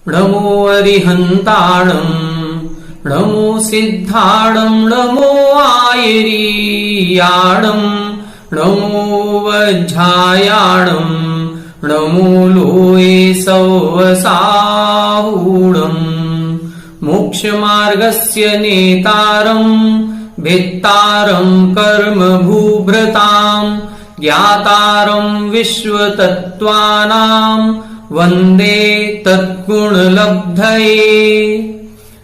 नमो अरिहन्ताणम् नमो सिद्धाणम् नमो आयरीयाणम् नमो वज्झायाणम् नमो लोये सौवसाहूणम् मोक्षमार्गस्य नेतारम् भेत्तारम् कर्मभूभृताम् ज्ञातारम् विश्वतत्त्वानाम् वंदे तत्गुणलब्धये।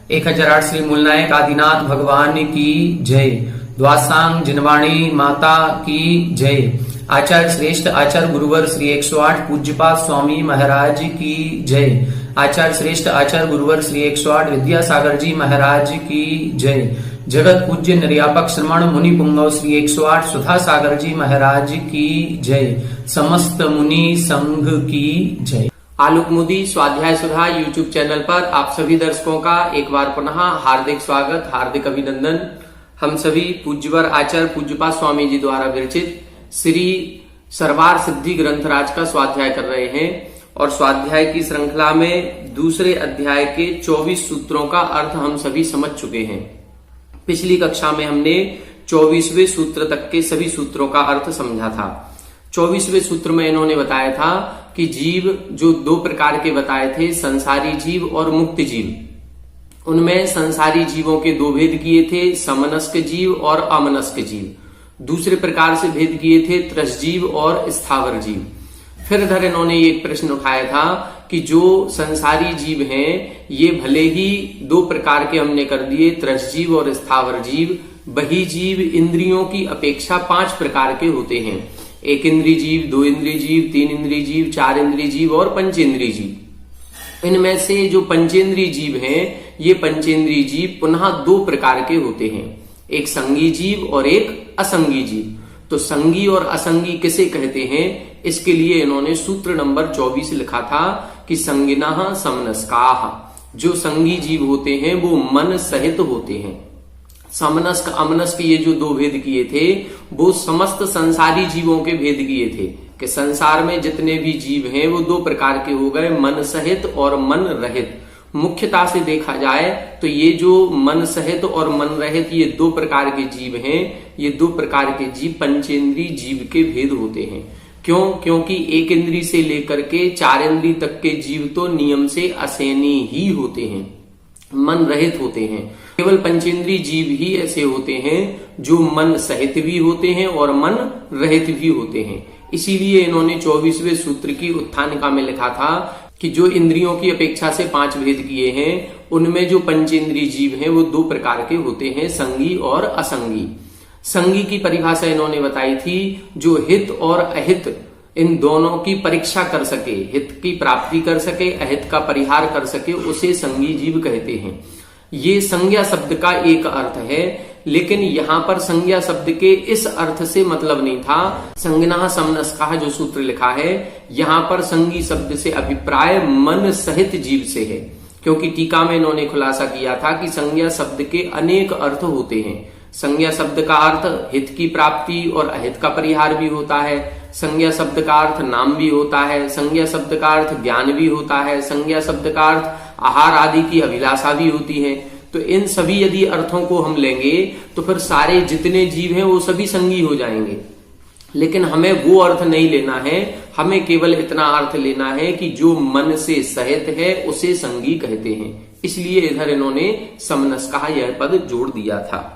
1008 श्री मूलनायक आदिनाथ भगवान की जय। द्वासांग जिनवाणी माता की जय। आचार्य श्रेष्ठ आचार्य गुरुवर श्री 108 पूज्यपाद स्वामी महाराज की जय। आचार्य श्रेष्ठ आचार्य गुरुवर श्री 108 विद्यासागर जी महाराज की जय। जगत पूज्य निर्यापक श्रमण मुनि पुंगव श्री 108 सुधा सागर जी महाराज की जय। समस्त मुनि संघ की जय। आलोक मोदी स्वाध्याय सुधा यूट्यूब चैनल पर आप सभी दर्शकों का एक बार पुनः हार्दिक स्वागत, हार्दिक अभिनंदन। हम सभी पूज्यवर आचार्य पूज्यपाद स्वामी जी द्वारा विरचित श्री सर्वार सिद्धि ग्रंथराज का स्वाध्याय कर रहे हैं और स्वाध्याय की श्रृंखला में दूसरे अध्याय के 24 सूत्रों का अर्थ हम सभी समझ चुके हैं। पिछली कक्षा में हमने 24वें सूत्र तक के सभी सूत्रों का अर्थ समझा था। 24वें सूत्र में इन्होंने बताया था कि जीव जो दो प्रकार के बताए थे, संसारी जीव और मुक्त जीव। उनमें संसारी जीवों के दो भेद किए थे, समनस्क जीव और अमनस्क जीव। दूसरे प्रकार से भेद किए थे त्रसजीव और स्थावर जीव। फिर इधर इन्होंने एक प्रश्न उठाया था कि जो संसारी जीव हैं ये भले ही दो प्रकार के हमने कर दिए, त्रसजीव और स्थावर जीव, वही जीव इंद्रियों की अपेक्षा 5 प्रकार के होते हैं। 1 इंद्रिय जीव, 2 इंद्रिय जीव, 3 इंद्रिय जीव, 4 इंद्रिय जीव और पंचेंद्रिय जीव। इनमें से जो पंचेंद्रिय जीव हैं ये पंचेंद्रिय जीव पुनः 2 प्रकार के होते हैं, एक संगी जीव और एक असंगी जीव। तो संगी और असंगी किसे कहते हैं, इसके लिए इन्होंने सूत्र नंबर 24 लिखा था कि संगिनः समनस्काः। जो संगी जीव होते हैं वो मन सहित होते हैं। समनस्क अमनस्क ये जो दो भेद किए थे वो समस्त संसारी जीवों के भेद किए थे कि संसार में जितने भी जीव हैं वो 2 प्रकार के हो गए, मन सहित और मन रहित। मुख्यता से देखा जाए तो ये जो मन सहित और मन रहित ये 2 प्रकार के जीव हैं, ये 2 प्रकार के जीव पंचेंद्रिय जीव के भेद होते हैं। क्यों? क्योंकि 1 इंद्रिय से लेकर के 4 इंद्रिय तक के जीव तो नियम से असैनी ही होते हैं, मन रहित होते हैं। केवल पंचेंद्रिय जीव ही ऐसे होते हैं जो मन सहित भी होते हैं और मन रहित भी होते हैं। इसीलिए इन्होंने 24वें सूत्र की उत्थानिका में लिखा था कि जो इंद्रियों की अपेक्षा से 5 भेद किए हैं उनमें जो पंचेंद्रिय जीव हैं वो 2 प्रकार के होते हैं, संगी और असंगी। संगी की परिभाषा इन्होंने बताई थी जो हित और अहित इन दोनों की परीक्षा कर सके, हित की प्राप्ति कर सके, अहित का परिहार कर सके, उसे संगी जीव कहते हैं। ये संज्ञा शब्द का एक अर्थ है, लेकिन यहाँ पर संज्ञा शब्द के इस अर्थ से मतलब नहीं था। संगिनः समनस्काः जो सूत्र लिखा है यहाँ पर संगी शब्द से अभिप्राय मन सहित जीव से है, क्योंकि टीका में इन्होंने खुलासा किया था कि संज्ञा शब्द के अनेक अर्थ होते हैं। संज्ञा शब्द का अर्थ हित की प्राप्ति और अहित का परिहार भी होता है, संज्ञा शब्द का अर्थ नाम भी होता है, संज्ञा शब्द का अर्थ ज्ञान भी होता है, संज्ञा शब्द का अर्थ आहार आदि की अभिलाषा भी होती है। तो इन सभी यदि अर्थों को हम लेंगे तो फिर सारे जितने जीव हैं वो सभी संगी हो जाएंगे। लेकिन हमें वो अर्थ नहीं लेना है, हमें केवल इतना अर्थ लेना है कि जो मन से सहित है उसे संगी कहते हैं। इसलिए इधर इन्होंने समनस्काः यह पद जोड़ दिया था।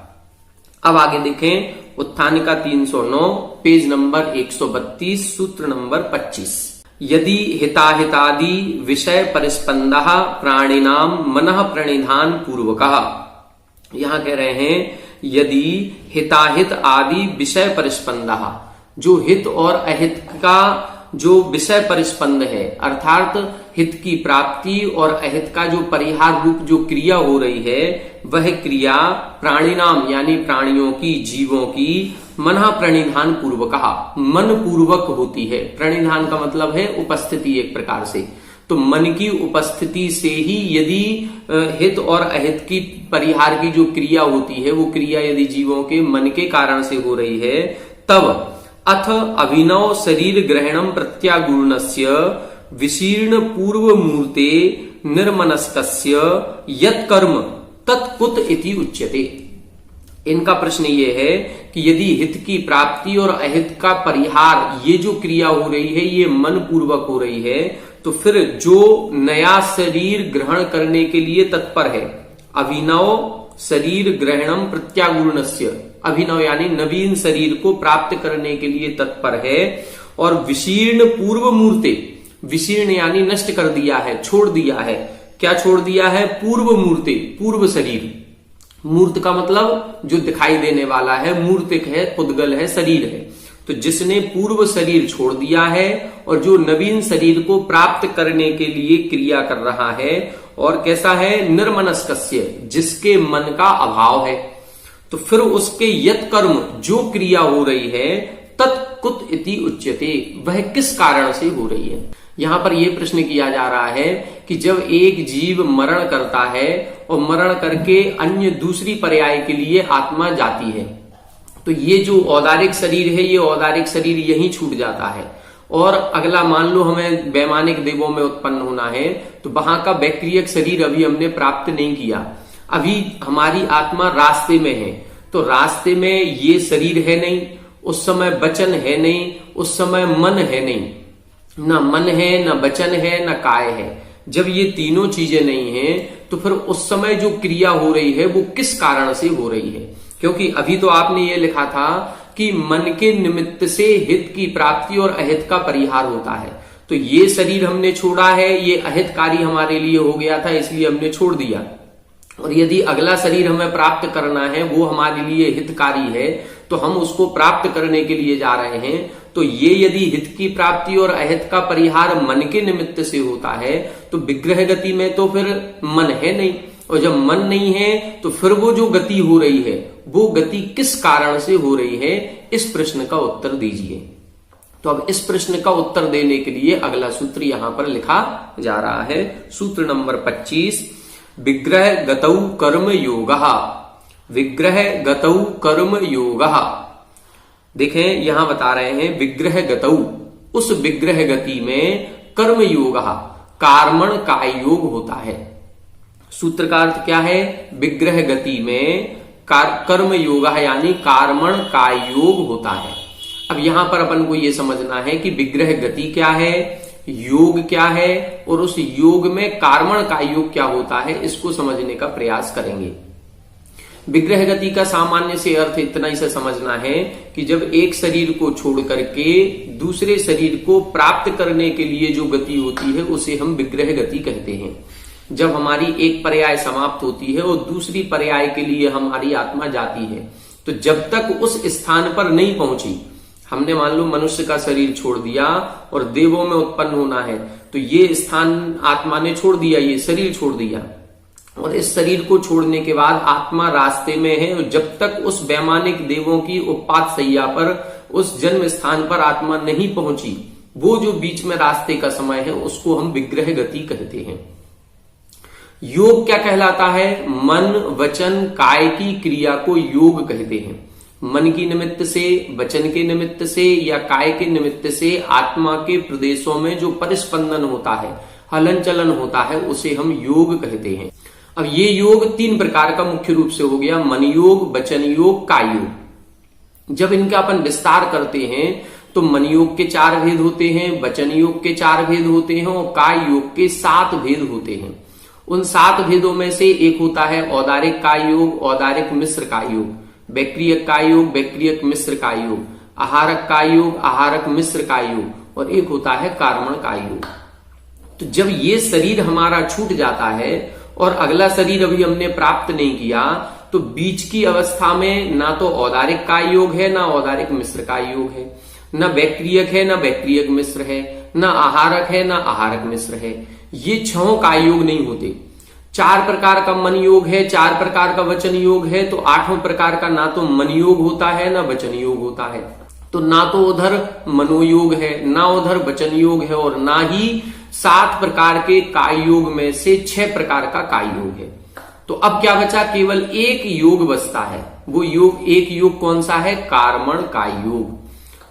अब आगे देखें उत्थानिका 309 पेज नंबर 132 सूत्र नंबर 25। यदि हिताहितादि विषय परिस्पंदः प्राणिनाम मनः प्रणिधान पूर्वकः। यहां कह रहे हैं यदि हिताहित आदि विषय परिस्पंदः, जो हित और अहित का जो विषय परिस्पंद है अर्थात हित की प्राप्ति और अहित का जो परिहार रूप जो क्रिया हो रही है वह क्रिया प्राणिनाम यानी प्राणियों की, जीवों की मनः प्रणिधान पूर्वकः मन पूर्वक होती है। प्रणिधान का मतलब है उपस्थिति एक प्रकार से। तो मन की उपस्थिति से ही यदि हित और अहित की परिहार की जो क्रिया होती है वो क्रिया यदि जीवों के मन के कारण से हो रही है तब अथ अभिनव शरीर ग्रहणम प्रत्यागुणस्य विशीर्ण पूर्व मूर्ते निर्मनस्कस्य यत् कर्म तत्कुत इति उच्यते। इनका प्रश्न ये है कि यदि हित की प्राप्ति और अहित का परिहार ये जो क्रिया हो रही है ये मन पूर्वक हो रही है, तो फिर जो नया शरीर ग्रहण करने के लिए तत्पर है, अभिनव शरीर ग्रहणम प्रत्यागुणस्य, अभिनव यानी नवीन शरीर को प्राप्त करने के लिए तत्पर है, और विशीर्ण पूर्व मूर्ते, विशीर्ण यानी नष्ट कर दिया है, छोड़ दिया है। क्या छोड़ दिया है? पूर्व मूर्ते, पूर्व शरीर। मूर्त का मतलब जो दिखाई देने वाला है, मूर्तिक है, पुद्गल है, शरीर है। तो जिसने पूर्व शरीर छोड़ दिया है और जो नवीन शरीर को प्राप्त करने के लिए क्रिया कर रहा है, और कैसा है? निर्मनस्कस्य, जिसके मन का अभाव है, तो फिर उसके यत् कर्म जो क्रिया हो रही है तत्कुत इति उच्यते, वह किस कारण से हो रही है। यहां पर यह प्रश्न किया जा रहा है कि जब एक जीव मरण करता है और मरण करके अन्य दूसरी पर्याय के लिए आत्मा जाती है, तो ये जो औदारिक शरीर है, ये औदारिक शरीर यहीं छूट जाता है, और अगला मान लो हमें वैमानिक देवों में उत्पन्न होना है, तो वहां का वैक्रियक शरीर अभी हमने प्राप्त नहीं किया, अभी हमारी आत्मा रास्ते में है। तो रास्ते में ये शरीर है नहीं, उस समय वचन है नहीं, उस समय मन है नहीं, ना मन है, ना वचन है, ना काय है। जब ये तीनों चीजें नहीं है, तो फिर उस समय जो क्रिया हो रही है वो किस कारण से हो रही है? क्योंकि अभी तो आपने ये लिखा था कि मन के निमित्त से हित की प्राप्ति और अहित का परिहार होता है। तो ये शरीर हमने छोड़ा है, ये अहितकारी हमारे लिए हो गया था, इसलिए हमने छोड़ दिया। और यदि अगला शरीर हमें प्राप्त करना है, वो हमारे लिए हितकारी है, तो हम उसको प्राप्त करने के लिए जा रहे हैं। तो ये यदि हित की प्राप्ति और अहित का परिहार मन के निमित्त से होता है, तो विग्रह गति में तो फिर मन है नहीं, और जब मन नहीं है तो फिर वो जो गति हो रही है वो गति किस कारण से हो रही है, इस प्रश्न का उत्तर दीजिए। तो अब इस प्रश्न का उत्तर देने के लिए अगला सूत्र यहां पर लिखा जा रहा है, सूत्र नंबर 25, विग्रह गतौ कर्म योगः। विग्रह गतौ कर्म योगः, देखें यहां बता रहे हैं विग्रह गतौ, उस विग्रह गति में कर्म योगः, कार्मण काय योग होता है। सूत्र का अर्थ क्या है? विग्रह गति में कर्म योगः यानी कार्मण काय योग होता है। अब यहां पर अपन को यह समझना है कि विग्रह गति क्या है, योग क्या है, और उस योग में कार्मण काय योग क्या होता है, इसको समझने का प्रयास करेंगे। विग्रह गति का सामान्य से अर्थ इतना ही से समझना है कि जब एक शरीर को छोड़ करके दूसरे शरीर को प्राप्त करने के लिए जो गति होती है उसे हम विग्रह गति कहते हैं। जब हमारी एक पर्याय समाप्त होती है और दूसरी पर्याय के लिए हमारी आत्मा जाती है, तो जब तक उस स्थान पर नहीं पहुंची, हमने मान लो मनुष्य का शरीर छोड़ दिया और देवों में उत्पन्न होना है, तो ये स्थान आत्मा ने छोड़ दिया, ये शरीर छोड़ दिया, और इस शरीर को छोड़ने के बाद आत्मा रास्ते में है, और जब तक उस वैमानिक देवों की उत्पात सैया पर, उस जन्म स्थान पर आत्मा नहीं पहुंची, वो जो बीच में रास्ते का समय है उसको हम विग्रह गति कहते हैं। योग क्या कहलाता है? मन वचन काय की क्रिया को योग कहते हैं। मन की निमित्त से, वचन के निमित्त से या काय के निमित्त से आत्मा के प्रदेशों में जो परिस्पंदन होता है, हलन चलन होता है, उसे हम योग कहते हैं। अब ये योग 3 प्रकार का मुख्य रूप से हो गया, मन योग, वचन योग, काय योग। जब इनका अपन विस्तार करते हैं तो मन योग के 4 भेद होते हैं, वचन योग के 4 भेद होते हैं, और काय योग के 7 भेद होते हैं। उन 7 भेदों में से एक होता है औदारिक काय योग, औदारिक मिश्र काय योग, वैक्रियक काय योग, वैक्रियक मिश्र काय योग, आहारक काय योग, आहारक मिश्र काय योग, और एक होता है कार्मण काय योग। तो जब ये शरीर हमारा छूट जाता है और अगला शरीर अभी हमने प्राप्त नहीं किया, तो बीच की अवस्था में ना तो औदारिक काय योग है, ना औदारिक मिश्र काय योग है, ना वैक्रियक है, ना वैक्रियक मिश्र है, ना आहारक है, ना आहारक मिश्र है। ये 6 काय योग नहीं होते। 4 प्रकार का मन योग है, 4 प्रकार का वचन योग है, तो 8वें प्रकार का ना तो मन योग होता है, ना वचन योग होता है। तो ना तो उधर मनोयोग है, ना उधर वचन योग है, और ना ही 7 प्रकार के काय योग में से 6 प्रकार का काय योग है। तो अब क्या बचा? केवल एक योग बचता है। वो योग, एक योग कौन सा है? कार्मण काय योग।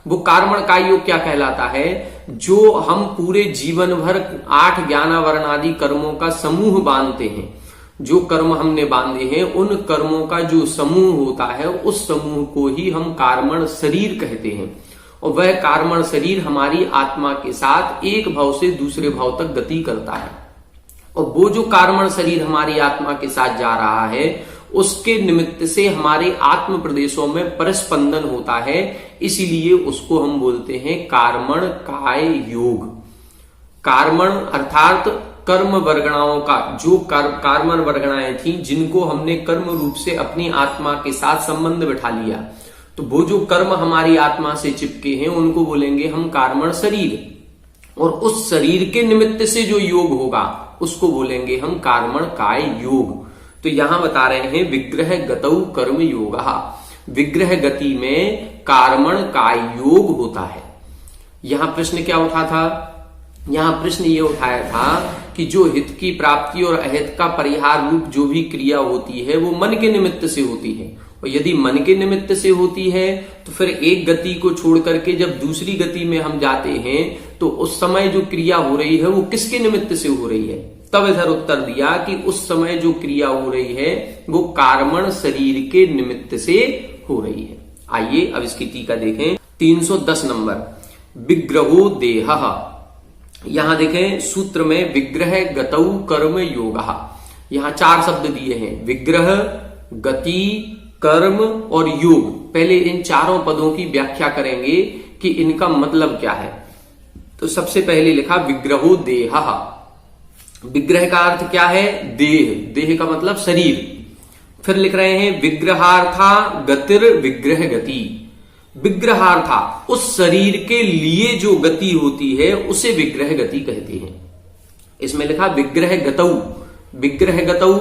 वो कार्मण काय योग क्या कहलाता है? जो हम पूरे जीवन भर 8 ज्ञानावरण आदि कर्मों का समूह बांधते हैं, जो कर्म हमने बांधे हैं उन कर्मों का जो समूह होता है उस समूह को ही हम कार्मण शरीर कहते हैं। और वह कार्मण शरीर हमारी आत्मा के साथ एक भाव से दूसरे भाव तक गति करता है। और वो जो कार्मण शरीर हमारी आत्मा के साथ जा रहा है उसके निमित्त से हमारे आत्म प्रदेशों में परस्पंदन होता है, इसीलिए उसको हम बोलते हैं कार्मण काय योग। कार्मण अर्थात कर्म वर्गणाओं का जो कार्मण वर्गणाएं थी जिनको हमने कर्म रूप से अपनी आत्मा के साथ संबंध बिठा लिया, तो वो जो कर्म हमारी आत्मा से चिपके हैं उनको बोलेंगे हम कार्मण शरीर। और उस शरीर के निमित्त से जो योग होगा उसको बोलेंगे हम कार्मण काय योग। तो यहां बता रहे हैं विग्रह गतौ कर्म योगा, विग्रह गति में कार्मण काय योग होता है। यहां प्रश्न क्या उठा था? यहां प्रश्न ये उठाया था कि जो हित की प्राप्ति और अहित का परिहार रूप जो भी क्रिया होती है वो मन के निमित्त से होती है। और यदि मन के निमित्त से होती है तो फिर एक गति को छोड़ करके जब दूसरी गति में हम जाते हैं तो उस समय जो क्रिया हो रही है वो किसके निमित्त से हो रही है? तब इधर उत्तर दिया कि उस समय जो क्रिया हो रही है वो कार्मण शरीर के निमित्त से हो रही है। आइए अब इसकी टीका देखें। 310 नंबर, विग्रहो देह। यहां देखें सूत्र में विग्रह गतौ कर्म योगा, यहां 4 शब्द दिए हैं, विग्रह, गति, कर्म और योग। पहले इन चारों पदों की व्याख्या करेंगे कि इनका मतलब क्या है। तो सबसे पहले लिखा विग्रहो देह। विग्रह का अर्थ क्या है? देह। देह का मतलब शरीर। फिर लिख रहे हैं विग्रहार्था गतिर विग्रह गति। विग्रहार्था उस शरीर के लिए जो गति होती है उसे विग्रह गति कहते हैं। इसमें लिखा विग्रह गतौ। विग्रह गतौ,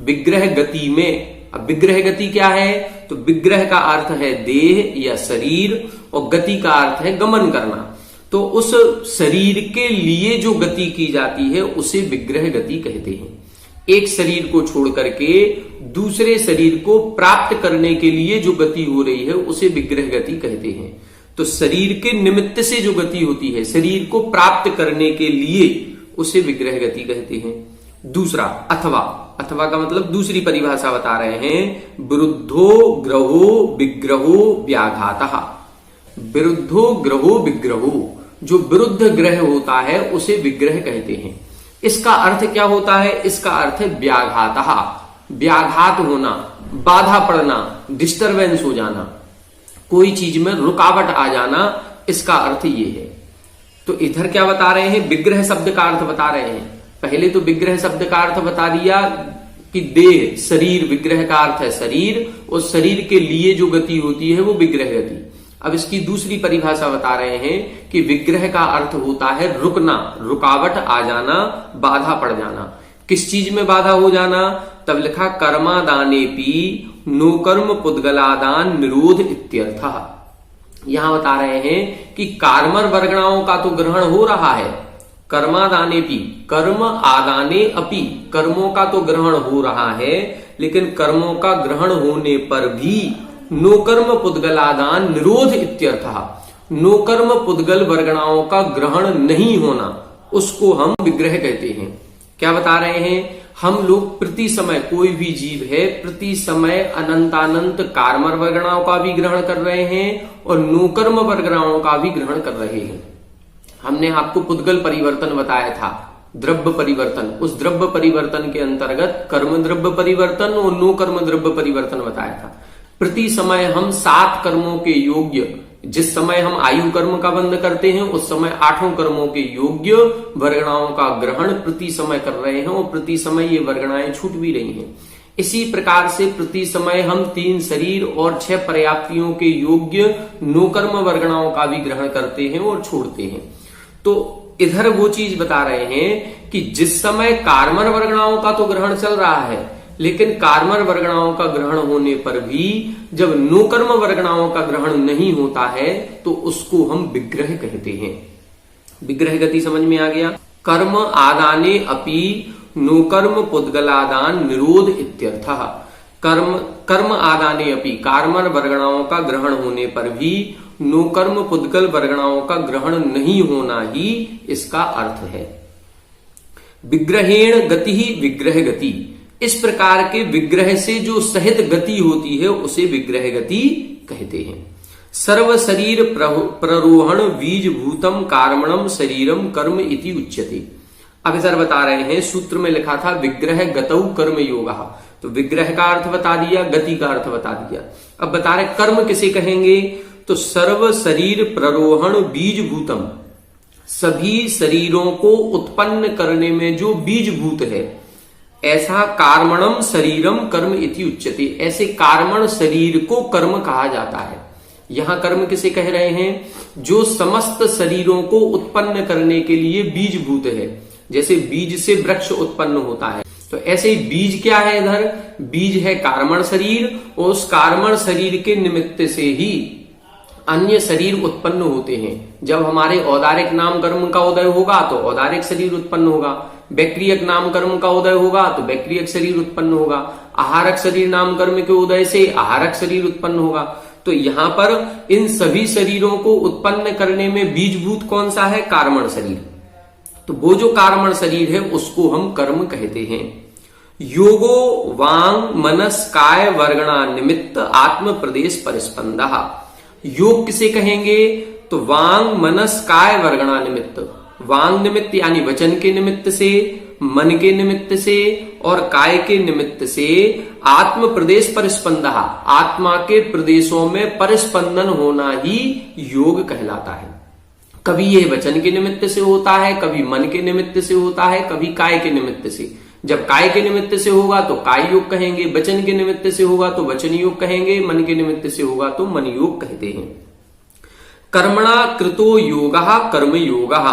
विग्रह गति में। अब विग्रह गति क्या है? तो विग्रह का अर्थ है देह या शरीर और गति का अर्थ है गमन करना। तो उस शरीर के लिए जो गति की जाती है उसे विग्रह गति कहते हैं। एक शरीर को छोड़ करके दूसरे शरीर को प्राप्त करने के लिए जो गति हो रही है उसे विग्रह गति कहते हैं। तो शरीर के निमित्त से जो गति होती है, शरीर को प्राप्त करने के लिए, उसे विग्रह गति कहते हैं। दूसरा अथवा, अथवा का मतलब दूसरी परिभाषा बता रहे हैं, विरुद्धो ग्रहो विग्रहो व्याघातः। विरुद्धो ग्रहो विग्रहो, जो विरुद्ध ग्रह होता है उसे विग्रह कहते हैं। इसका अर्थ क्या होता है? इसका अर्थ है व्याघातः, व्याघात होना, बाधा पड़ना, डिस्टरबेंस हो जाना, कोई चीज में रुकावट आ जाना, इसका अर्थ ये है। तो इधर क्या बता रहे हैं? विग्रह शब्द का अर्थ बता रहे हैं। पहले तो विग्रह शब्द का अर्थ बता दिया कि देह, शरीर, विग्रह का अर्थ है शरीर, और शरीर के लिए जो गति होती है वो विग्रह गति। अब इसकी दूसरी परिभाषा बता रहे हैं कि विग्रह का अर्थ होता है रुकना, रुकावट आ जाना, बाधा पड़ जाना। किस चीज में बाधा हो जाना? तब लिखा कर्मादानेपि नो कर्म पुद्गलादान निरोध इत्यर्थः। यहां बता रहे हैं कि कार्मर वर्गणाओं का तो ग्रहण हो रहा है, कर्मादानेपि, कर्म आदाने अपि, कर्मों का तो ग्रहण हो रहा है, लेकिन कर्मों का ग्रहण होने पर भी नो कर्म पुद्गलादान निरोध इत्यर्थः, नो कर्म पुद्गल वर्गणाओं का ग्रहण नहीं होना, उसको हम विग्रह कहते हैं। क्या बता रहे हैं? हम लोग प्रति समय, कोई भी जीव है, प्रति समय अनंतानंत कार्मर वर्गणाओं का भी ग्रहण कर रहे हैं और नोकर्म वर्गणाओं का भी ग्रहण कर रहे हैं। हमने आपको पुद्गल परिवर्तन बताया था, द्रव्य परिवर्तन, उस द्रव्य परिवर्तन के अंतर्गत कर्म द्रव्य परिवर्तन और नो कर्म द्रव्य परिवर्तन बताया था। प्रति समय हम 7 कर्मों के योग्य, जिस समय हम आयु कर्म का बंध करते हैं उस समय 8 कर्मों के योग्य वर्गणाओं का ग्रहण प्रति समय कर रहे हैं और प्रति समय ये वर्गणाएं छूट भी रही हैं। इसी प्रकार से प्रति समय हम 3 शरीर और 6 पर्याप्तियों के योग्य नोकर्म वर्गणाओं का भी ग्रहण करते हैं और छोड़ते हैं। तो इधर वो चीज बता रहे हैं कि जिस समय कार्मर वर्गणाओं का तो ग्रहण चल रहा है, लेकिन कार्मर वर्गणाओं का ग्रहण होने पर भी जब नोकर्म वर्गणाओं का ग्रहण नहीं होता है तो उसको हम विग्रह कहते हैं। विग्रह गति समझ में आ गया? कर्म आदाने अपि नोकर्म पुद्गलादान निरोध इत्यर्थः। कर्म आदाने अपि, कार्मर वर्गणाओं का ग्रहण होने पर भी नोकर्म पुद्गल वर्गणाओं का ग्रहण नहीं होना ही इसका अर्थ है। विग्रहेण गति ही विग्रह गति, इस प्रकार के विग्रह से जो सहित गति होती है उसे विग्रह गति कहते हैं। सर्व शरीर प्ररोहण बीज भूतम कार्मणम शरीरम कर्म इति उच्यते। अब इधर बता रहे हैं, सूत्र में लिखा था विग्रह गतौ कर्म योगा, तो विग्रह का अर्थ बता दिया, गति का अर्थ बता दिया। अब बता रहे कर्म किसे कहेंगे, तो सर्व शरीर प्ररोहण बीज भूतम, सभी शरीरों को उत्पन्न करने में जो बीज भूत है, ऐसा कार्मणम शरीरम कर्म इति उच्यते, ऐसे कार्मण शरीर को कर्म कहा जाता है। यहां कर्म किसे कह रहे हैं, जो समस्त शरीरों को उत्पन्न करने के लिए बीज भूत है। जैसे बीज से वृक्ष उत्पन्न होता है, तो ऐसे ही बीज क्या है, इधर बीज है कार्मण शरीर, और उस कार्मण शरीर के निमित्त से ही अन्य शरीर उत्पन्न होते हैं। जब हमारे औदारिक नाम कर्म का उदय होगा तो औदारिक शरीर उत्पन्न होगा, बैक्रियक नाम कर्म का उदय होगा तो बैक्रियक शरीर उत्पन्न होगा, आहारक शरीर नाम कर्म के उदय से आहारक शरीर उत्पन्न होगा। तो यहां पर इन सभी शरीरों को उत्पन्न करने में बीजभूत कौन सा है, कार्मण शरीर। तो वो जो कार्मण शरीर है उसको हम कर्म कहते हैं। योगो वांग मनस काय वर्गणा निमित्त आत्म प्रदेश परिस्पंदा, योग किसे कहेंगे, तो वांग मनस काय वर्गणा निमित्त, वांग निमित्त यानी वचन के निमित्त से, मन के निमित्त से और काय के निमित्त से आत्म प्रदेश परिस्पंदा, आत्मा के प्रदेशों में परिस्पंदन होना ही योग कहलाता है। कभी ये वचन के निमित्त से होता है, कभी मन के निमित्त से होता है, कभी काय के निमित्त से। जब काय के निमित्त से होगा तो काय योग कहेंगे, वचन के निमित्त से होगा तो वचन योग कहेंगे, मन के निमित्त से होगा तो मन योग कहते हैं। कर्मणा कृतो योगः कर्म योगः,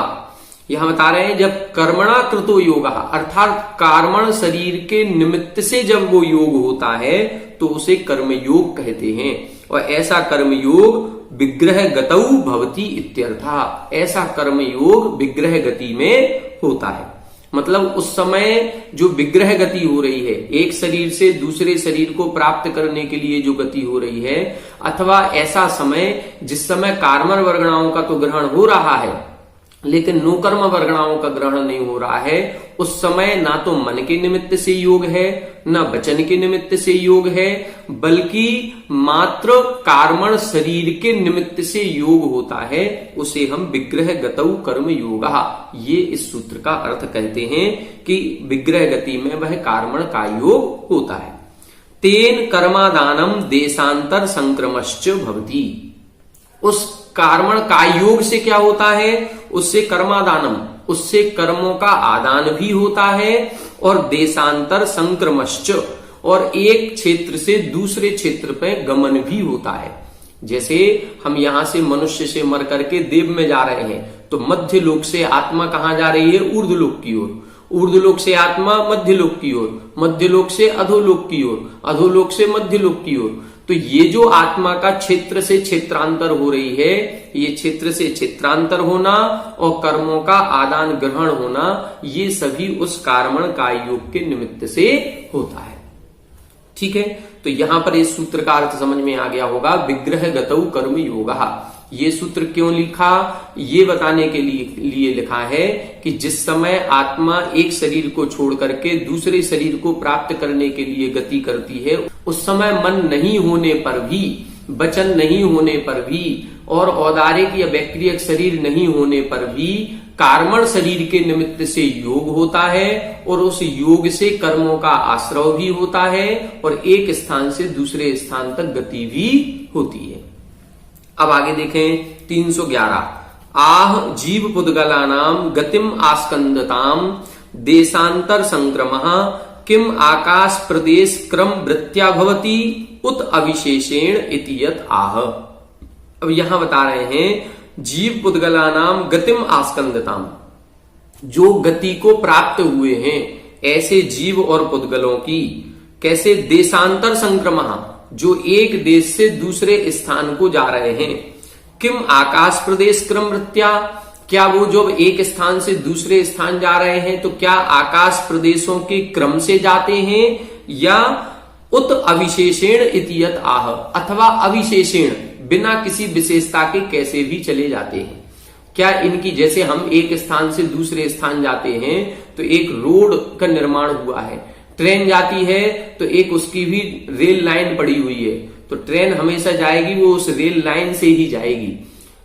यहां बता रहे हैं जब कर्मणा कृतो योगः अर्थात कार्मण शरीर के निमित्त से जब वो योग होता है तो उसे कर्म योग कहते हैं। और ऐसा कर्म योग विग्रह गतौ भवति इत्यर्थ, ऐसा कर्म योग विग्रह गति में होता है। मतलब उस समय जो विग्रह गति हो रही है, एक शरीर से दूसरे शरीर को प्राप्त करने के लिए जो गति हो रही है, अथवा ऐसा समय जिस समय कार्मण वर्गणाओं का तो ग्रहण हो रहा है लेकिन नोकर्म वर्गणाओं का ग्रहण नहीं हो रहा है, उस समय ना तो मन के निमित्त से योग है, ना वचन के निमित्त से योग है, बल्कि मात्र कार्मण शरीर के निमित्त से योग होता है, उसे हम विग्रह गतौ कर्म योगा, ये इस सूत्र का अर्थ कहते हैं कि विग्रह गति में वह कार्मण का योग होता है। तेन कर्मादानम देशांतर संक्रमश्च भवति, उस कार्मण का योग से क्या होता है, उससे कर्मादानम, उससे कर्मों का आदान भी होता है, और देशांतर संक्रमश्च, और एक क्षेत्र से दूसरे क्षेत्र पे गमन भी होता है। जैसे हम यहां से मनुष्य से मर करके देव में जा रहे हैं तो मध्य लोक से आत्मा कहां जा रही है, ऊर्ध्वलोक की ओर, ऊर्ध्वलोक से आत्मा मध्यलोक की ओर, मध्यलोक से अधोलोक की ओर, अधोलोक से मध्यलोक की ओर। तो ये जो आत्मा का क्षेत्र से क्षेत्रांतर हो रही है, ये क्षेत्र से क्षेत्रांतर होना और कर्मों का आदान ग्रहण होना, ये सभी उस कार्मण का योग के निमित्त से होता है। ठीक है, तो यहां पर इस सूत्र का अर्थ समझ में आ गया होगा, विग्रह गतौ कर्म योगः। ये सूत्र क्यों लिखा, ये बताने के लिए लिखा है कि जिस समय आत्मा एक शरीर को छोड़ करके दूसरे शरीर को प्राप्त करने के लिए गति करती है, उस समय मन नहीं होने पर भी, वचन नहीं होने पर भी और औदारिक या वैक्रियक शरीर नहीं होने पर भी कार्मण शरीर के निमित्त से योग होता है, और उस योग से कर्मों का आश्रव भी होता है और एक स्थान से दूसरे स्थान तक गति भी होती है। अब आगे देखें 311, आह जीव पुद्गलानाम गतिम आस्कंदताम देशांतर संक्रमः किम आकाश प्रदेश क्रम वृत्त्या भवति उत अविशेषेण इति यत् आह। अब यहां बता रहे हैं जीव पुद्गलानाम गतिम आस्कंदताम, जो गति को प्राप्त हुए हैं ऐसे जीव और पुद्गलों की, कैसे देशांतर संक्रमः, जो एक देश से दूसरे स्थान को जा रहे हैं, किम आकाश प्रदेश क्रम वृत्त्या, क्या वो जब एक स्थान से दूसरे स्थान जा रहे हैं तो क्या आकाश प्रदेशों के क्रम से जाते हैं, या उत अविशेषेण इति यत् आह, अथवा अविशेषेण बिना किसी विशेषता के कैसे भी चले जाते हैं। क्या इनकी, जैसे हम एक स्थान से दूसरे स्थान जाते हैं तो एक रोड का निर्माण हुआ है, ट्रेन जाती है तो एक उसकी भी रेल लाइन पड़ी हुई है, तो ट्रेन हमेशा जाएगी वो उस रेल लाइन से ही जाएगी।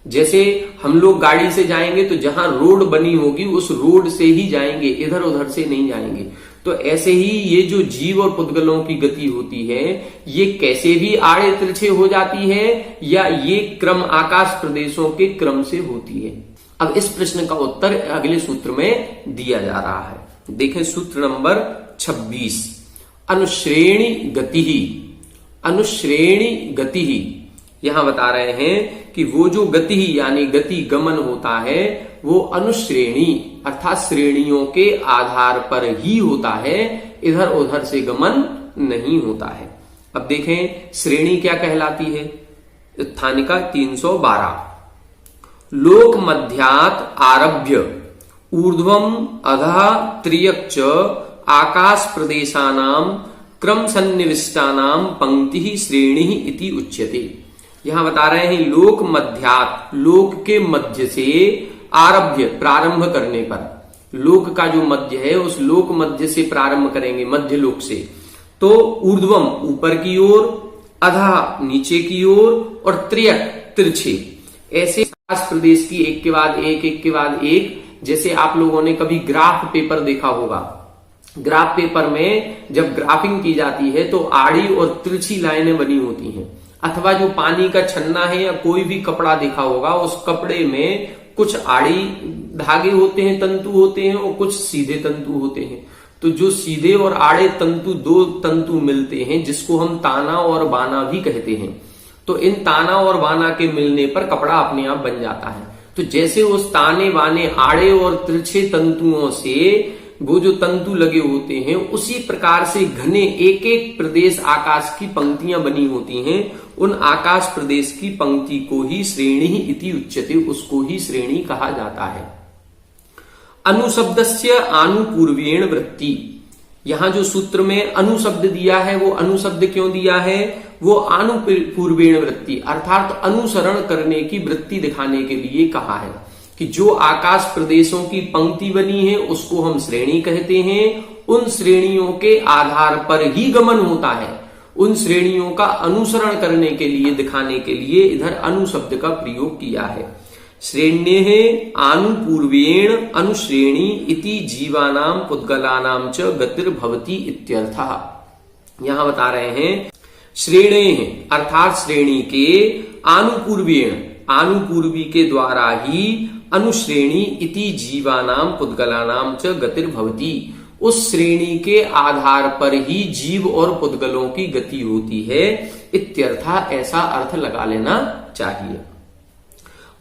जैसे हम लोग गाड़ी से जाएंगे तो जहां रोड बनी होगी उस रोड से ही जाएंगे, इधर उधर से नहीं जाएंगे। तो ऐसे ही ये जो जीव और पुद्गलों की गति होती है ये कैसे भी आड़े तिरछे हो जाती है या ये क्रम आकाश प्रदेशों के क्रम से होती है। अब इस प्रश्न का उत्तर अगले सूत्र में दिया जा रहा है। देखें सूत्र नंबर 26, अनुश्रेणी गति ही। अनुश्रेणी गति ही यहां बता रहे हैं कि वो जो गति ही यानी गति गमन होता है वो अनुश्रेणी अर्थात श्रेणियों के आधार पर ही होता है, इधर उधर से गमन नहीं होता है। अब देखें श्रेणी क्या कहलाती है। उत्थानिका 312, लोक मध्यात आरभ्य ऊर्ध्वम अधः त्रियक च आकाश प्रदेशानाम क्रम सन्निविष्टानाम पंक्ति श्रेणी इति उच्यते। यहां बता रहे हैं लोक मध्यात, लोक के मध्य से आरभ्य प्रारंभ करने पर, लोक का जो मध्य है उस लोक मध्य से प्रारंभ करेंगे, मध्य लोक से, तो ऊर्ध्वम ऊपर की ओर, अधः नीचे की ओर और त्रियक तिरछे, ऐसे आकाश प्रदेश की एक के बाद एक, एक के बाद एक। जैसे आप लोगों ने कभी ग्राफ पेपर देखा होगा, ग्राफ पेपर में जब ग्राफिंग की जाती है तो आड़ी और तिरछी लाइनें बनी होती हैं, अथवा जो पानी का छन्ना है या कोई भी कपड़ा देखा होगा उस कपड़े में कुछ आड़ी धागे होते हैं, तंतु होते हैं और कुछ सीधे तंतु होते हैं। तो जो सीधे और आड़े तंतु, दो तंतु मिलते हैं जिसको हम ताना और बाना भी कहते हैं, तो इन ताना और बाना के मिलने पर कपड़ा अपने आप बन जाता है। तो जैसे उस ताने बाने आड़े और तिरछे तंतुओं से वो जो तंतु लगे होते हैं उसी प्रकार से घने एक एक प्रदेश आकाश की पंक्तियां बनी होती हैं, उन आकाश प्रदेश की पंक्ति को ही श्रेणी इति उच्यते, उसको ही श्रेणी कहा जाता है। अनुशब्दस्य आनुपूर्वेण वृत्ति, यहां जो सूत्र में अनुशब्द दिया है वो अनुशब्द क्यों दिया है, वो आनुपूर्वेण वृत्ति अर्थात अनुसरण करने की वृत्ति दिखाने के लिए कहा है कि जो आकाश प्रदेशों की पंक्ति बनी है उसको हम श्रेणी कहते हैं, उन श्रेणियों के आधार पर ही गमन होता है, उन श्रेणियों का अनुसरण करने के लिए दिखाने के लिए इधर अनु शब्द का प्रयोग किया है। श्रेण्येः आनुपूर्वेण अनुश्रेणी इति जीवानाम पुद्गलानाम च गतिर्भवति इत्यर्थः। यहां बता रहे हैं श्रेणेः अर्थात श्रेणी के, आनुपूर्वेण आनुपूर्वी के द्वारा ही, अनुश्रेणी इति जीवानाम पुद्गलानाम च गतिर्भवति उस श्रेणी के आधार पर ही जीव और पुद्गलों की गति होती है, इत्यर्था ऐसा अर्थ लगा लेना चाहिए।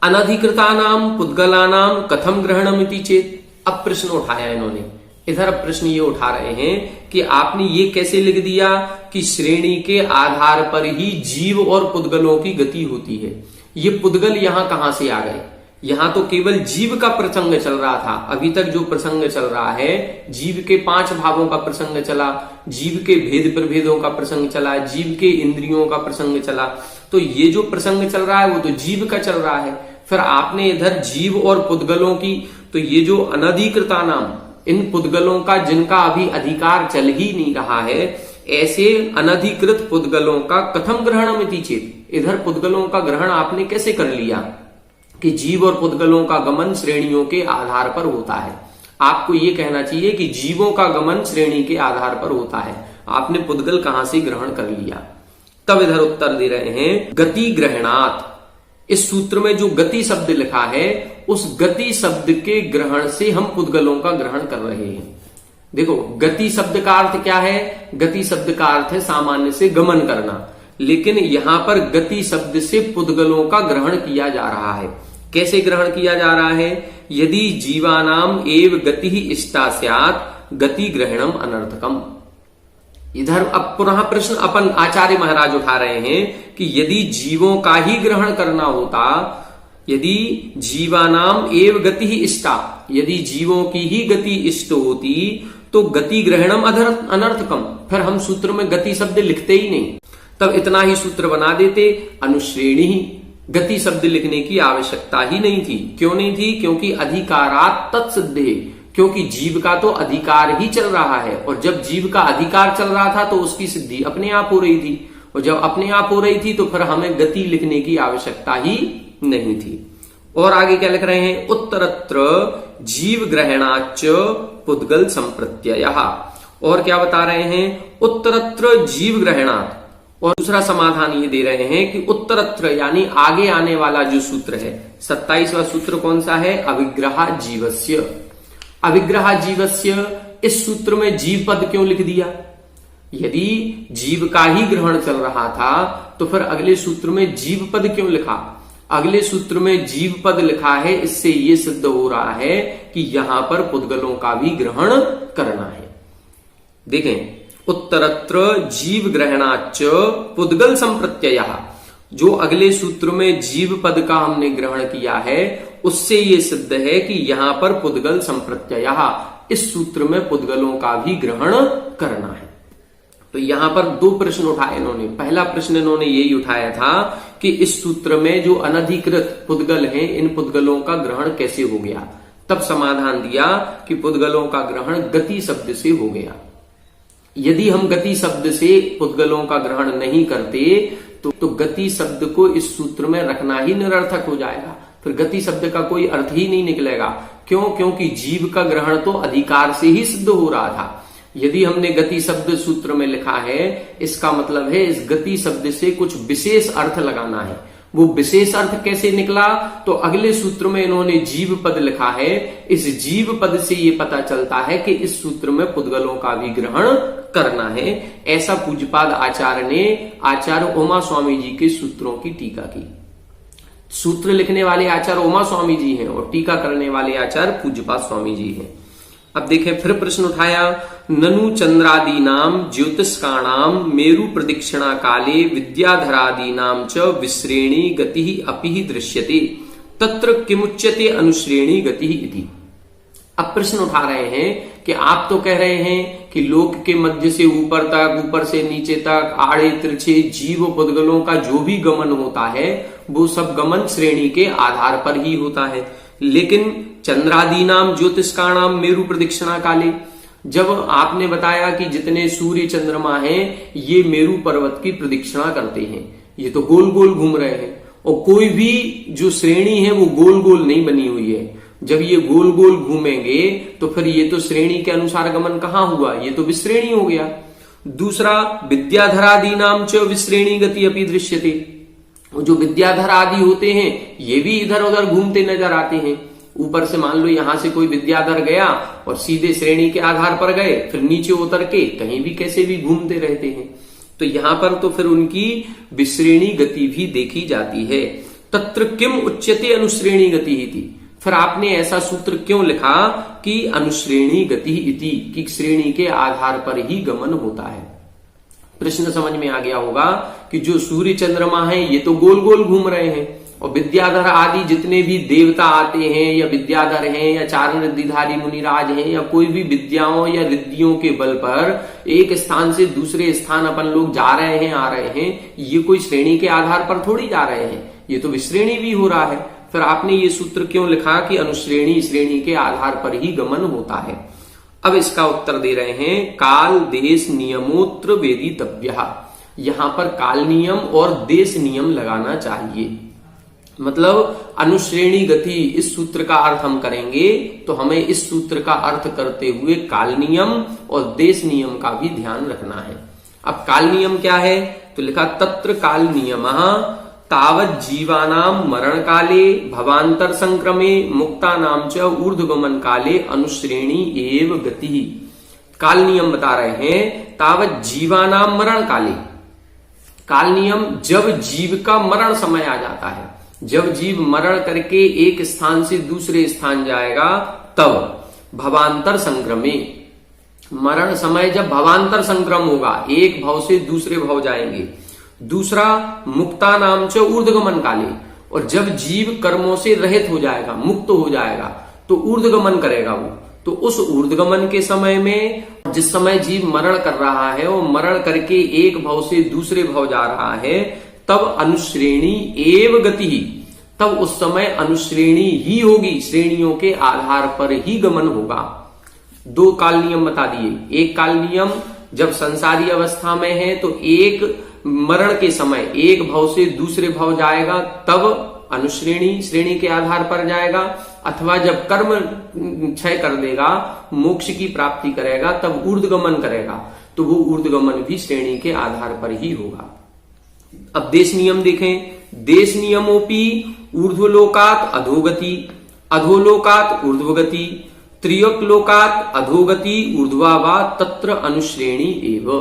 अनधिकृतानाम पुद्गलानाम कथम ग्रहणमिति चेत, अब प्रश्न उठाया इन्होंने, इधर प्रश्न ये उठा रहे हैं कि आपने ये कैसे लिख दिया कि श्रेणी के आधार पर ही जीव और पुद्गलों की गति होती है। ये पुद्गल यहां कहां से आ गए, यहां तो केवल जीव का प्रसंग चल रहा था, अभी तक जो प्रसंग चल रहा है जीव के 5 भावों का प्रसंग चला, जीव के भेद प्रभेदों का प्रसंग चला, जीव के इंद्रियों का प्रसंग चला, तो ये जो प्रसंग चल रहा है वो तो जीव का चल रहा है। फिर आपने इधर जीव और पुद्गलों की, तो ये जो अनधिकृता नाम, इन पुद्गलों का जिनका अभी अधिकार चल ही नहीं रहा है, ऐसे अनधिकृत पुद्गलों का कथम ग्रहणमिति चेत, इधर पुद्गलों का ग्रहण आपने कैसे कर लिया कि जीव और पुद्गलों का गमन श्रेणियों के आधार पर होता है। आपको ये कहना चाहिए कि जीवों का गमन श्रेणी के आधार पर होता है, आपने पुद्गल कहां से ग्रहण कर लिया। तब इधर उत्तर दे रहे हैं गति ग्रहणात्, इस सूत्र में जो गति शब्द लिखा है उस गति शब्द के ग्रहण से हम पुद्गलों का ग्रहण कर रहे हैं। देखो गति शब्द का अर्थ क्या है, गति शब्द का अर्थ है सामान्य से गमन करना, लेकिन यहां पर गति शब्द से पुद्गलों का ग्रहण किया जा रहा है। कैसे ग्रहण किया जा रहा है, यदि जीवानाम एव गति इष्टा स्यात् गति ग्रहणम अनर्थकम। इधर अब पुनः प्रश्न अपन आचार्य महाराज उठा रहे हैं कि यदि जीवों का ही ग्रहण करना होता, यदि जीवानाम एव गति इष्टा, यदि जीवों की ही गति इष्ट होती तो गति ग्रहणम अनर्थकम, फिर हम सूत्र में गति शब्द लिखते ही नहीं। तब इतना ही सूत्र बना देते, अनुश्रेणी ही, गति शब्द लिखने की आवश्यकता ही नहीं थी। क्यों नहीं थी? क्योंकि अधिकारात तत्सिद्धे, क्योंकि जीव का तो अधिकार ही चल रहा है, और जब जीव का अधिकार चल रहा था तो उसकी सिद्धि अपने आप हो रही थी, और जब अपने आप हो रही थी तो फिर हमें गति लिखने की आवश्यकता ही नहीं थी। और आगे क्या लिख रहे हैं? उत्तरत्र जीव ग्रहणाच पुद्गल संप्रत्ययः। और क्या बता रहे हैं? उत्तरत्र जीव ग्रहणात्। और दूसरा समाधान ये दे रहे हैं कि उत्तरत्र यानी आगे आने वाला जो सूत्र है, 27वां सूत्र कौन सा है? अविग्रह जीवस्य। अविग्रह जीवस्य, इस सूत्र में जीव पद क्यों लिख दिया? यदि जीव का ही ग्रहण चल रहा था तो फिर अगले सूत्र में जीव पद क्यों लिखा? अगले सूत्र में जीव पद लिखा है, इससे यह सिद्ध हो रहा है कि यहां पर पुद्गलों का भी ग्रहण करना है। देखें, उत्तरत्र जीव ग्रहणाच पुद्गल संप्रत्ययः, जो अगले सूत्र में जीव पद का हमने ग्रहण किया है उससे यह सिद्ध है कि यहां पर पुद्गल संप्रत्ययः, इस सूत्र में पुद्गलों का भी ग्रहण करना है। तो यहां पर दो प्रश्न उठाए इन्होंने। पहला प्रश्न इन्होंने यही उठाया था कि इस सूत्र में जो अनधिकृत पुद्गल हैं, इन पुद्गलों का ग्रहण कैसे हो गया? तब समाधान दिया कि पुद्गलों का ग्रहण गति शब्द से हो गया। यदि हम गति शब्द से पुद्गलों का ग्रहण नहीं करते तो गति शब्द को इस सूत्र में रखना ही निरर्थक हो जाएगा, फिर गति शब्द का कोई अर्थ ही नहीं निकलेगा। क्यों? क्योंकि जीव का ग्रहण तो अधिकार से ही सिद्ध हो रहा था। यदि हमने गति शब्द सूत्र में लिखा है, इसका मतलब है इस गति शब्द से कुछ विशेष अर्थ लगाना है। वो विशेष अर्थ कैसे निकला? तो अगले सूत्र में इन्होंने जीव पद लिखा है, इस जीव पद से ये पता चलता है कि इस सूत्र में पुद्गलों का भी ग्रहण करना है। ऐसा पूज्यपाद आचार्य ने आचार्य उमा स्वामी जी के सूत्रों की टीका की। सूत्र लिखने वाले आचार्य उमा स्वामी जी हैं और टीका करने वाले आचार्य पूज्यपाद स्वामी जी हैं। अब देखें, फिर प्रश्न उठाया, ननु चंद्रादीनाम ज्योतिष्काणाम मेरु प्रदक्षिणा काले विद्याधरादीनाम च विश्रेणी गति अपि दृश्यते तत्र किमुच्यते अनुश्रेणी गति इति। अब प्रश्न उठा रहे हैं कि आप तो कह रहे हैं कि लोक के मध्य से ऊपर तक, ऊपर से नीचे तक, आड़े तिरछे जीव पुद्गलों का जो भी गमन होता है वो सब गमन श्रेणी के आधार पर ही होता है, लेकिन चंद्रादीनाम ज्योतिष्काणाम मेरु प्रदक्षिणा काले, जब आपने बताया कि जितने सूर्य चंद्रमा हैं ये मेरु पर्वत की प्रदक्षिणा करते हैं, ये तो गोल गोल घूम रहे हैं, और कोई भी जो श्रेणी है वो गोल गोल नहीं बनी हुई है। जब ये गोल गोल घूमेंगे तो फिर ये तो श्रेणी के अनुसार गमन कहां हुआ? ये तो विश्रेणी हो गया। दूसरा, विद्याधरादीनाम च विश्रेणी गति अपि दृश्यते, जो विद्याधर आदि होते हैं ये भी इधर उधर घूमते नजर आते हैं। ऊपर से मान लो यहां से कोई विद्याधर गया और सीधे श्रेणी के आधार पर गए, फिर नीचे उतर के कहीं भी कैसे भी घूमते रहते हैं। तो यहां पर तो फिर उनकी विश्रेणी गति भी देखी जाती है। तत्र किम उच्यते अनुश्रेणी गति इति, फिर आपने ऐसा सूत्र क्यों लिखा कि अनुश्रेणी गति इति, कि श्रेणी के आधार पर ही गमन होता है। प्रश्न समझ में आ गया होगा कि जो सूर्य चंद्रमा है ये तो गोल गोल घूम रहे हैं, और विद्याधर आदि जितने भी देवता आते हैं या विद्याधर हैं या चारण रिद्धिधारी मुनिराज हैं या कोई भी विद्याओं या रिद्धियों के बल पर एक स्थान से दूसरे स्थान अपन लोग जा रहे हैं, आ रहे हैं, ये कोई श्रेणी के आधार पर थोड़ी जा रहे हैं, ये तो विश्रेणी भी हो रहा है। फिर आपने ये सूत्र क्यों लिखा कि अनुश्रेणी श्रेणी के आधार पर ही गमन होता है? अब इसका उत्तर दे रहे हैं, काल देश नियमोत्र वेदितव्यः, यहां पर काल नियम और देश नियम लगाना चाहिए। मतलब अनुश्रेणी गति इस सूत्र का अर्थ हम करेंगे तो हमें इस सूत्र का अर्थ करते हुए काल नियम और देश नियम का भी ध्यान रखना है। अब काल नियम क्या है? तो लिखा, तत्र काल नियमः तावत् जीवानाम मरण काले भवांतर संक्रमे मुक्तानाम च ऊर्ध्वगमन काले अनुश्रेणी एव गति। काल नियम बता रहे हैं, तावत् जीवानाम मरण काले, काल नियम जब जीव का मरण समय आ जाता है, जब जीव मरण करके एक स्थान से दूसरे स्थान जाएगा तब भवांतर संक्रमे, मरण समय जब भवांतर संक्रम होगा, एक भव से दूसरे भव जाएंगे। दूसरा, मुक्ता नाम च ऊर्ध्वगमन काले, और जब जीव कर्मों से रहित हो जाएगा, मुक्त हो जाएगा तो ऊर्ध्वगमन करेगा वो, तो उस ऊर्ध्वगमन के समय में जिस समय जीव मरण कर रहा है, वो मरण करके एक भव से दूसरे भव जा रहा है, तब अनुश्रेणी एव गति, तब उस समय अनुश्रेणी ही होगी, श्रेणियों के आधार पर ही गमन होगा। दो काल नियम बता दिए। एक काल नियम जब संसारी अवस्था में है तो एक मरण के समय एक भव से दूसरे भव जाएगा, तब अनुश्रेणी श्रेणी के आधार पर जाएगा, अथवा जब कर्म क्षय कर देगा, मोक्ष की प्राप्ति करेगा, तब ऊर्ध्वगमन करेगा, तो वो ऊर्ध्वगमन भी श्रेणी के आधार पर ही होगा। अब देश नियम देखें। देश नियमोपि ऊर्ध्वलोकात अधोगति, अधोलोकात ऊर्ध्वगति, त्रियक अधोगति ऊर्ध्वा वा तत्र अनुश्रेणी एव।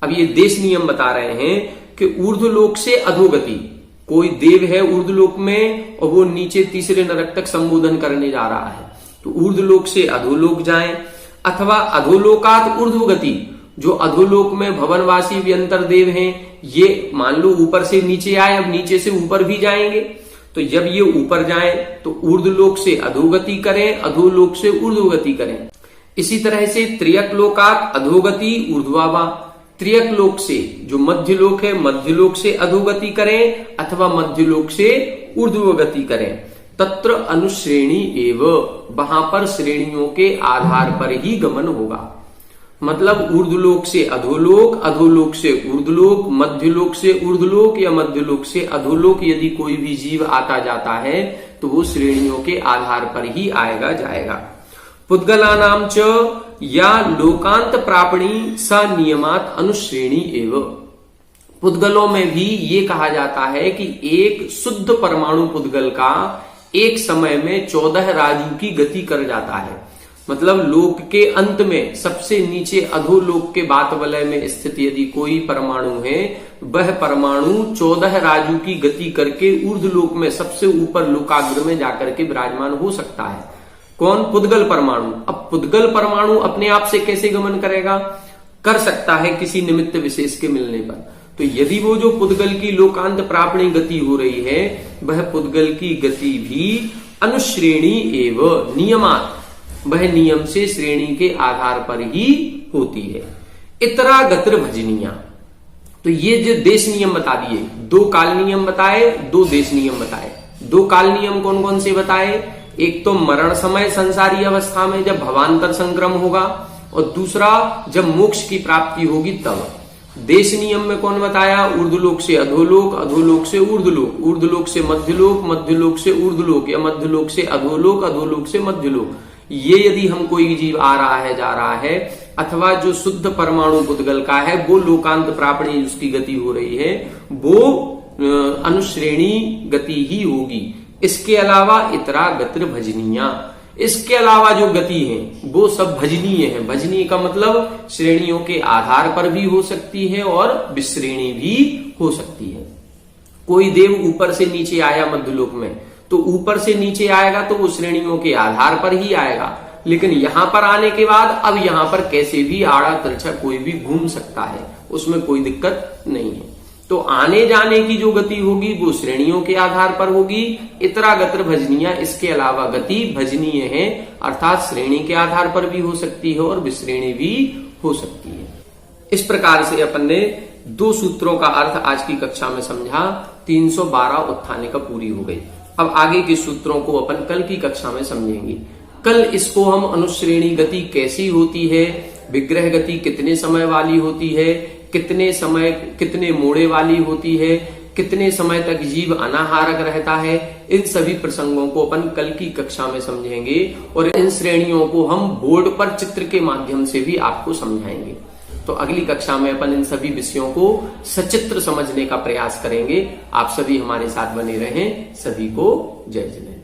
अब ये देश नियम बता रहे हैं कि ऊर्ध्वलोक से अधोगति, कोई देव है ऊर्ध्वलोक में और वो नीचे तीसरे नरक तक संबोधन करने जा रहा है, तो ऊर्ध्वलोक से अधोलोक जाएं, अथवा अधोलोकात ऊर्ध्वगति, जो अधोलोक में भवनवासी व्यंतर देव हैं, ये मान लो ऊपर से नीचे आए, अब नीचे से ऊपर भी जाएंगे, तो जब ये ऊपर जाएं तो ऊर्ध्वलोक से अधोगति करें, अधोलोक से ऊर्ध्वगति करें। इसी तरह से त्रियक लोकात अधोगति ऊर्ध्वावा, त्रियक लोक से जो मध्यलोक है, मध्यलोक से अधोगति करें अथवा मध्यलोक से ऊर्ध्वगति करें। तत्र अनुश्रेणी एव, वहां पर श्रेणियों के आधार पर ही गमन होगा। मतलब ऊर्ध्वलोक से अधोलोक, अधोलोक से ऊर्ध्वलोक, मध्यलोक से ऊर्ध्वलोक या मध्यलोक से अधोलोक, यदि कोई भी जीव आता जाता है तो वो श्रेणियों के आधार पर ही आएगा जाएगा। पुद्गलानाम च या लोकांत प्रापणी स नियमात अनुश्रेणी एव। पुद्गलों में भी ये कहा जाता है कि एक शुद्ध परमाणु पुद्गल का एक समय में 14 राजू की गति कर जाता है। मतलब लोक के अंत में सबसे नीचे अधोलोक के बातवलय में स्थित यदि कोई परमाणु है, वह परमाणु 14 राजू की गति करके ऊर्ध्वलोक में सबसे ऊपर लोकाग्र में जाकर के विराजमान हो सकता है। कौन? पुद्गल परमाणु। अब पुद्गल परमाणु अपने आप से कैसे गमन करेगा? कर सकता है किसी निमित्त विशेष के मिलने पर। तो यदि वो जो पुद्गल की लोकांत प्रापणी गति हो रही है, वह पुद्गल की गति भी अनुश्रेणी एव नियमात, वह नियम से श्रेणी के आधार पर ही होती है। इतरा गतिर भजनिया, तो ये जो देश नियम बता दिए, दो काल नियम बताए, दो देश नियम बताए। दो काल नियम कौन कौन से बताए? एक तो मरण समय संसारी अवस्था में जब भवांतर संक्रम होगा, और दूसरा जब मोक्ष की प्राप्ति होगी तब। देश नियम में कौन बताया? ऊर्ध्वलोक से अधोलोक, अधोलोक से ऊर्ध्वलोक, ऊर्ध्वलोक से मध्यलोक, मध्यलोक से ऊर्ध्वलोक या मध्यलोक से अधोलोक, अधोलोक से मध्यलोक। ये यदि हम कोई जीव आ रहा है जा रहा है, अथवा जो शुद्ध परमाणु पुद्गल का है वो लोकांत प्रापणी उसकी गति हो रही है, वो अनुश्रेणी गति ही होगी। इसके अलावा इतरा गतिर भजनिया, इसके अलावा जो गति है वो सब भजनीय है। भजनीय का मतलब श्रेणियों के आधार पर भी हो सकती है और विश्रेणी भी हो सकती है। कोई देव ऊपर से नीचे आया मध्यलोक में, तो ऊपर से नीचे आएगा तो वो श्रेणियों के आधार पर ही आएगा, लेकिन यहां पर आने के बाद अब यहां पर कैसे भी आड़ा तिरछा कोई भी घूम सकता है, उसमें कोई दिक्कत नहीं है। तो आने जाने की जो गति होगी वो श्रेणियों के आधार पर होगी। इतरा गतिर भजनिया, इसके अलावा गति भजनीय है, अर्थात श्रेणी के आधार पर भी हो सकती है और विश्रेणी भी हो सकती है। इस प्रकार से अपन ने दो सूत्रों का अर्थ आज की कक्षा में समझा। 312 उत्थानिका पूरी हो गई। अब आगे के सूत्रों को अपन कल की कक्षा में समझेंगे। कल इसको हम अनुश्रेणी गति कैसी होती है, विग्रह गति कितने समय वाली होती है, कितने समय कितने मोड़े वाली होती है, कितने समय तक जीव अनाहारक रहता है, इन सभी प्रसंगों को अपन कल की कक्षा में समझेंगे और इन श्रेणियों को हम बोर्ड पर चित्र के माध्यम से भी आपको समझाएंगे। तो अगली कक्षा में अपन इन सभी विषयों को सचित्र समझने का प्रयास करेंगे। आप सभी हमारे साथ बने रहें। सभी को जय जिनेन्द्र।